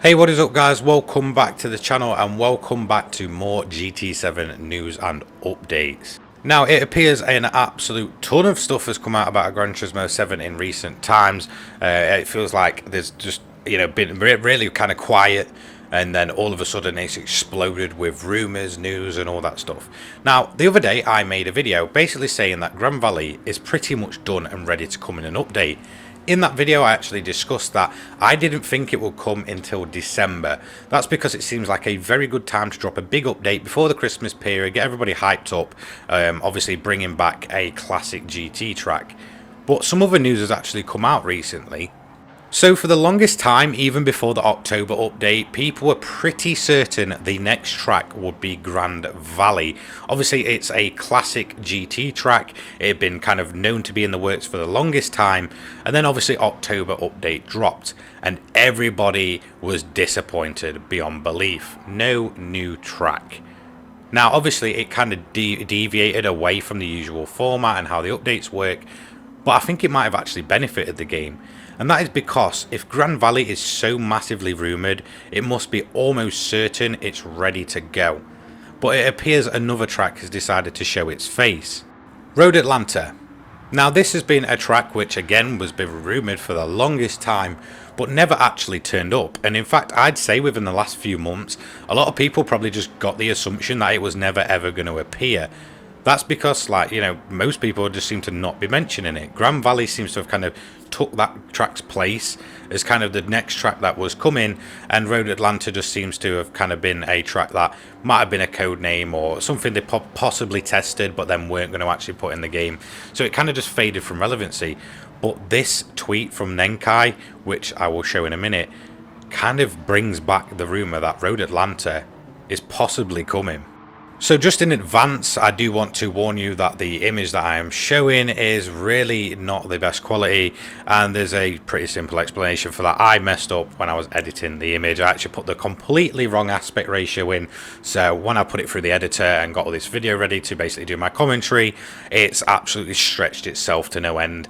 Hey, what is up guys? Welcome back to the channel and welcome back to more GT7 news and updates. Now it appears an absolute ton of stuff has come out about Gran Turismo 7 in recent times. It feels like there's just been really kind of quiet, and then all of a sudden it's exploded with rumours, news and all that stuff. Now the other day I made a video basically saying that Grand Valley is pretty much done and ready to come in an update. In that video I actually discussed that I didn't think it would come until December. That's because it seems like a very good time to drop a big update before the Christmas period, get everybody hyped up, obviously bringing back a classic GT track. But some other news has actually come out recently. So for the longest time, even before the October update, people were pretty certain the next track would be Grand Valley. Obviously it's a classic GT track, it had been kind of known to be in the works for the longest time, and then obviously October update dropped and everybody was disappointed beyond belief. No new track. Now obviously it kind of deviated away from the usual format and how the updates work, but I think it might have actually benefited the game. And that is because if Grand Valley is so massively rumoured, it must be almost certain it's ready to go. But it appears another track has decided to show its face. Road Atlanta. Now this has been a track which again was been rumoured for the longest time, but never actually turned up. And in fact I'd say within the last few months, a lot of people probably just got the assumption that it was never ever going to appear. That's because, most people just seem to not be mentioning it. Grand Valley seems to have kind of took that track's place as kind of the next track that was coming, and Road Atlanta just seems to have kind of been a track that might have been a code name or something they possibly tested but then weren't going to actually put in the game. So it kind of just faded from relevancy. But this tweet from Nenkai, which I will show in a minute, kind of brings back the rumour that Road Atlanta is possibly coming. So just in advance, I do want to warn you that the image that I am showing is really not the best quality, and there's a pretty simple explanation for that. I messed up when I was editing the image. I actually put the completely wrong aspect ratio in, so when I put it through the editor and got all this video ready to basically do my commentary, it's absolutely stretched itself to no end.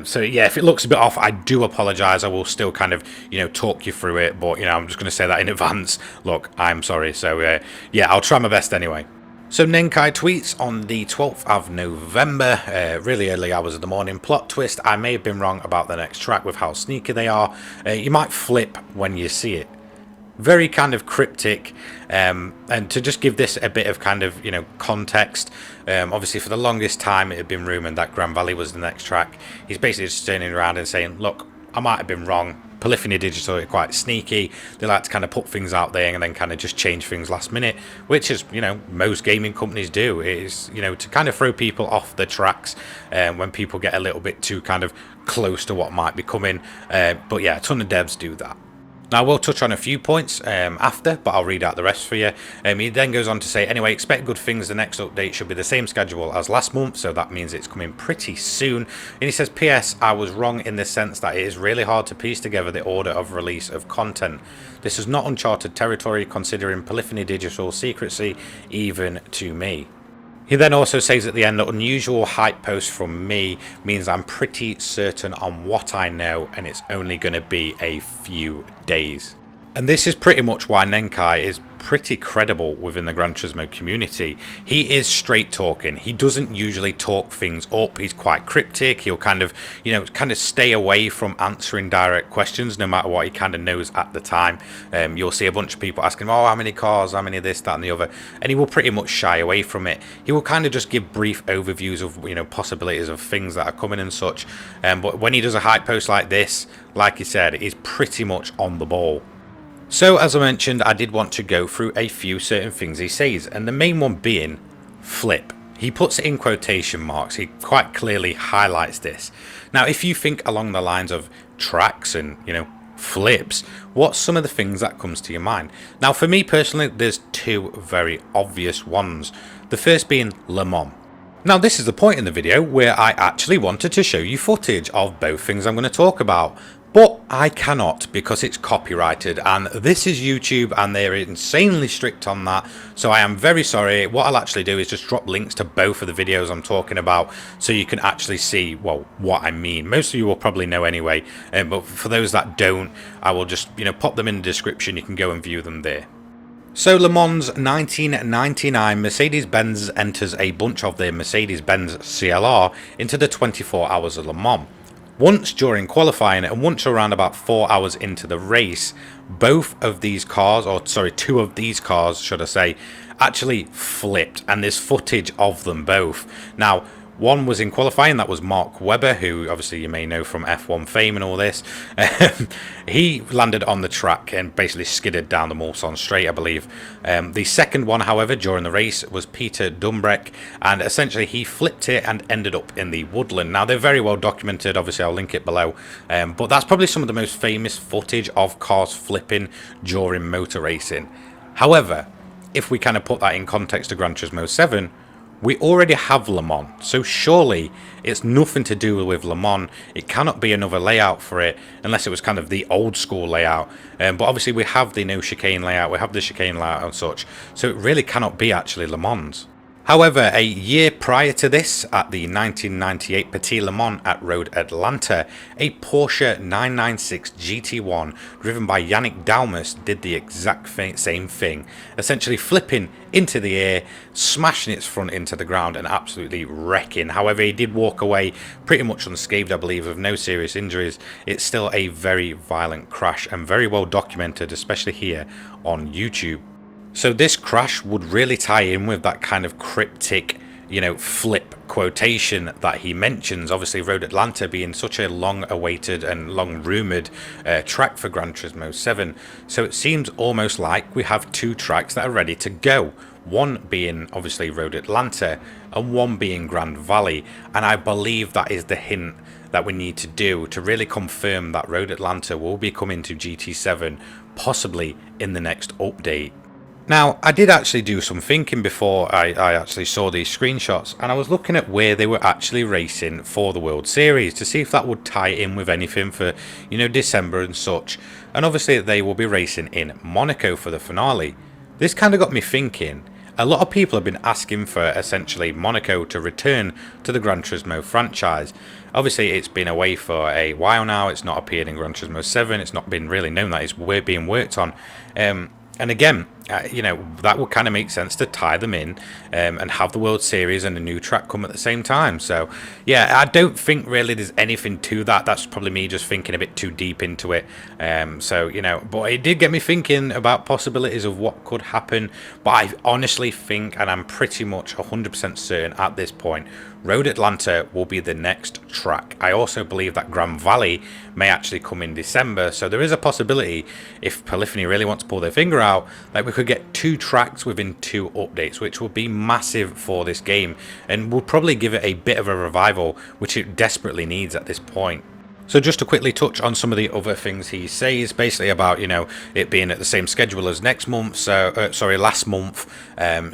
So yeah, if it looks a bit off, I do apologise. I will still kind of talk you through it, but I'm just going to say that in advance. Look, I'm sorry. So yeah, I'll try my best anyway. So Nenkai tweets on the 12th of November, really early hours of the morning. Plot twist, I may have been wrong about the next track with how sneaky they are. You might flip when you see it. Very kind of cryptic, and to just give this a bit of kind of context, obviously for the longest time it had been rumoured that Grand Valley was the next track. He's basically just turning around and saying, look, I might have been wrong. Polyphony Digital are quite sneaky. They like to kind of put things out there and then kind of just change things last minute, which is most gaming companies do. It is to kind of throw people off the tracks when people get a little bit too kind of close to what might be coming. But yeah, a ton of devs do that. Now, I will touch on a few points after, but I'll read out the rest for you. He then goes on to say, anyway, expect good things. The next update should be the same schedule as last month, so that means it's coming pretty soon. And he says, P.S. I was wrong in the sense that it is really hard to piece together the order of release of content. This is not uncharted territory, considering Polyphony Digital secrecy, even to me. He then also says at the end that unusual hype post from me means I'm pretty certain on what I know, and it's only going to be a few days. And this is pretty much why Nenkai is pretty credible within the Gran Turismo community. He is straight talking. He doesn't usually talk things up. He's quite cryptic. He'll kind of stay away from answering direct questions no matter what he kind of knows at the time. You'll see a bunch of people asking him, oh, how many cars, how many this, that and the other, and he will pretty much shy away from it. He will kind of just give brief overviews of possibilities of things that are coming and such. But when he does a hype post like this, like he said, he's pretty much on the ball. So as I mentioned, I did want to go through a few certain things he says, and the main one being flip. He puts it in quotation marks. He quite clearly highlights this. Now, if you think along the lines of tracks and, flips, what's some of the things that comes to your mind? Now, for me personally, there's two very obvious ones. The first being Le Mans. Now, this is the point in the video where I actually wanted to show you footage of both things I'm going to talk about. But I cannot because it's copyrighted, and this is YouTube and they're insanely strict on that. So I am very sorry. What I'll actually do is just drop links to both of the videos I'm talking about so you can actually see, well, what I mean. Most of you will probably know anyway, but for those that don't, I will just, pop them in the description. You can go and view them there. So Le Mans 1999, Mercedes-Benz enters a bunch of their Mercedes-Benz CLR into the 24 hours of Le Mans. Once during qualifying and once around about 4 hours into the race, both of these cars, or sorry, two of these cars, should I say, actually flipped, and there's footage of them both. Now, one was in qualifying, that was Mark Webber, who obviously you may know from F1 fame and all this. He landed on the track and basically skidded down the Mulsanne straight, I believe. The second one, however, during the race was Peter Dumbreck, and essentially he flipped it and ended up in the woodland. Now, they're very well documented, obviously I'll link it below, but that's probably some of the most famous footage of cars flipping during motor racing. However, if we kind of put that in context to Gran Turismo 7, we already have Le Mans, so surely it's nothing to do with Le Mans. It cannot be another layout for it, unless it was kind of the old school layout. But obviously we have the no chicane layout, we have the chicane layout and such, so it really cannot be actually Le Mans. However, a year prior to this, at the 1998 Petit Le Mans at Road Atlanta, a Porsche 996 GT1 driven by Yannick Dalmas did the exact same thing, essentially flipping into the air, smashing its front into the ground and absolutely wrecking. However, he did walk away pretty much unscathed, I believe, with no serious injuries. It's still a very violent crash and very well documented, especially here on YouTube. So this crash would really tie in with that kind of cryptic, flip quotation that he mentions. Obviously, Road Atlanta being such a long-awaited and long-rumoured track for Gran Turismo 7. So it seems almost like we have two tracks that are ready to go. One being, obviously, Road Atlanta and one being Grand Valley. And I believe that is the hint that we need to do to really confirm that Road Atlanta will be coming to GT7, possibly in the next update. Now, I did actually do some thinking before I actually saw these screenshots, and I was looking at where they were actually racing for the World Series to see if that would tie in with anything for, December and such. And obviously they will be racing in Monaco for the finale. This kind of got me thinking. A lot of people have been asking for essentially Monaco to return to the Gran Turismo franchise. Obviously, it's been away for a while now. It's not appeared in Gran Turismo 7. It's not been really known that it's being worked on. And again, that would kind of make sense to tie them in and have the World Series and a new track come at the same time. So, yeah, I don't think really there's anything to that. That's probably me just thinking a bit too deep into it. But it did get me thinking about possibilities of what could happen. But I honestly think, and I'm pretty much 100% certain at this point, Road Atlanta will be the next track. I also believe that Grand Valley may actually come in December. So there is a possibility, if Polyphony really want to pull their finger out, that we could get two tracks within two updates, which would be massive for this game and would probably give it a bit of a revival, which it desperately needs at this point. So just to quickly touch on some of the other things he says, basically about, it being at the same schedule as next month, last month.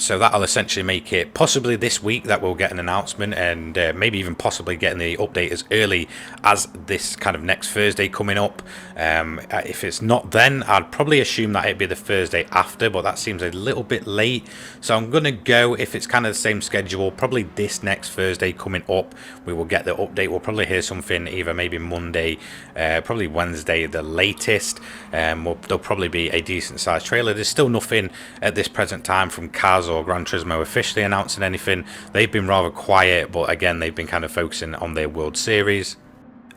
So that'll essentially make it possibly this week that we'll get an announcement, and maybe even possibly getting the update as early as this kind of next Thursday coming up. If it's not then, I'd probably assume that it'd be the Thursday after, but that seems a little bit late. So I'm going to go, if it's kind of the same schedule, probably this next Thursday coming up, we will get the update. We'll probably hear something either maybe Monday, probably Wednesday the latest. There'll probably be a decent sized trailer. There's still nothing at this present time from Kaz or Gran Turismo officially announcing anything. They've been rather quiet, but again, they've been kind of focusing on their World Series.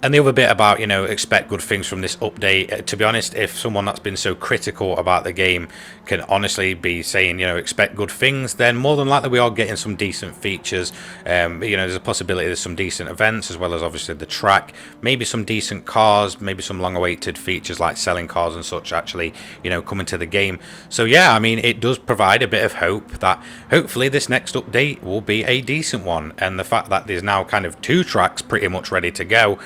And the other bit about, expect good things from this update, to be honest, if someone that's been so critical about the game can honestly be saying, expect good things, then more than likely we are getting some decent features. There's a possibility there's some decent events, as well as obviously the track, maybe some decent cars, maybe some long-awaited features like selling cars and such actually, coming to the game. So yeah, I mean, it does provide a bit of hope that hopefully this next update will be a decent one. And the fact that there's now kind of two tracks pretty much ready to go,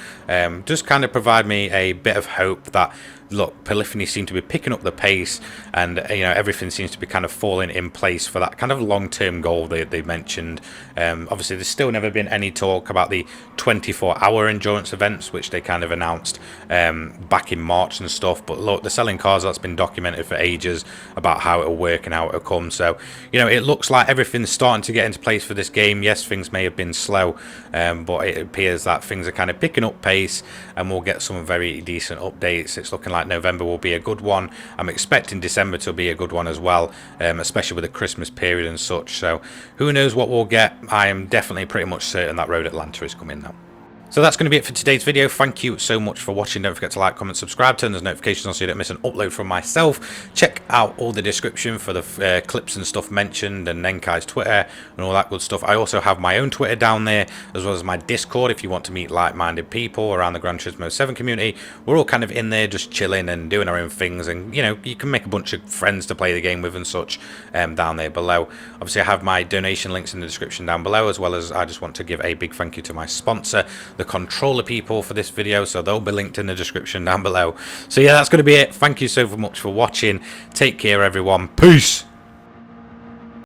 just kind of provide me a bit of hope that look, polyphony seem to be picking up the pace, and everything seems to be kind of falling in place for that kind of long-term goal they mentioned. Obviously, there's still never been any talk about the 24-hour endurance events, which they kind of announced back in March and stuff. But look, they're selling cars. That's been documented for ages about how it'll work and how it'll come. So it looks like everything's starting to get into place for this game. Yes, things may have been slow, but it appears that things are kind of picking up pace, and we'll get some very decent updates. It's looking like November will be a good one. I'm expecting December to be a good one as well, especially with the Christmas period and such. So who knows what we'll get. I am definitely pretty much certain that Road Atlanta is coming now. So that's going to be it for today's video. Thank you so much for watching. Don't forget to like, comment, subscribe, turn those notifications on so you don't miss an upload from myself. Check out all the description for the clips and stuff mentioned, and Nenkai's Twitter and all that good stuff. I also have my own Twitter down there, as well as my Discord if you want to meet like-minded people around the Gran Turismo 7 community. We're all kind of in there just chilling and doing our own things, and you can make a bunch of friends to play the game with and such down there below. Obviously, I have my donation links in the description down below, as well as I just want to give a big thank you to my sponsor, the controller people, for this video, so they'll be linked in the description down below. So yeah, that's going to be it. Thank you so much for watching. Take care, everyone. Peace.